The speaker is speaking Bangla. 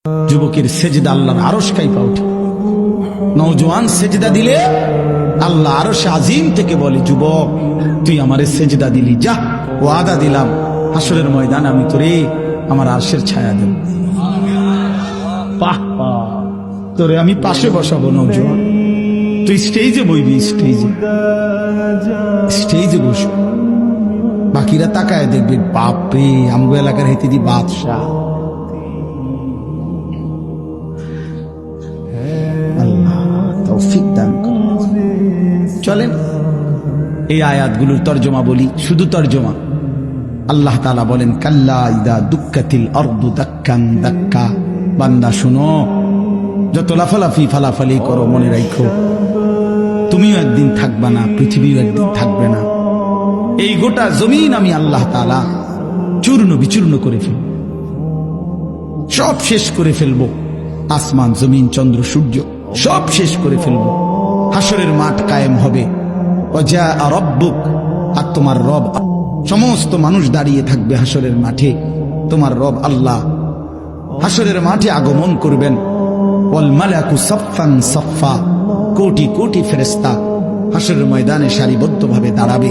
যুবকের সেজদা আল্লাহর আরশ কাইপা ওঠে। নওজোয়ান সেজদা দিলে আল্লাহ আরশে আজিম থেকে বলে, যুবক তুই আমারে সেজদা দিলি, যা ওয়াদা দিলাম হাসরের ময়দান আমি তোরে আমার আরশের ছায়া দেব। বাহ বাহ, তোরে আমি পাশে বসাবো নওজোয়ান, তুই স্টেজে বইবি, স্টেজে বসবি, বাকিরা তাকায় দেখবে, বাপরে আমগো এলাকার হেতে দি বাদশাহ। আল্লাহ তৌফিক দান করুন। চলেন এই আয়াতগুলোর তর্জমা বলি, শুধু তর্জমা। আল্লাহ তাআলা বলেন, কাল্লা ইদা দুক্কাতিল আরদু দাক্কান দাক্কা। বান্দা শুনো, যত লাফালাফি ফালাফালি করো মনে রাখো তুমিও একদিন থাকবা না, পৃথিবীও একদিন থাকবে না। এই গোটা জমিন আমি আল্লাহ তাআলা চূর্ণ বিচূর্ণ করে ফেলব, সব শেষ করে ফেলবো। আসমান জমিন চন্দ্র সূর্য সব শেষ করে ফেলবো। হাসরের মাঠ কায়েম হবে। ওয়া রাব্বুক, আর তোমার রব, সমস্ত মানুষ দাঁড়িয়ে থাকবে হাসরের মাঠে। তোমার রব আল্লাহ হাসরের মাঠে আগমন করবেন। ওয়াল মালাকু সাফফান সাফফা, কোটি কোটি ফেরেশতা হাসরের ময়দানে সারিবদ্ধভাবে দাঁড়াবে।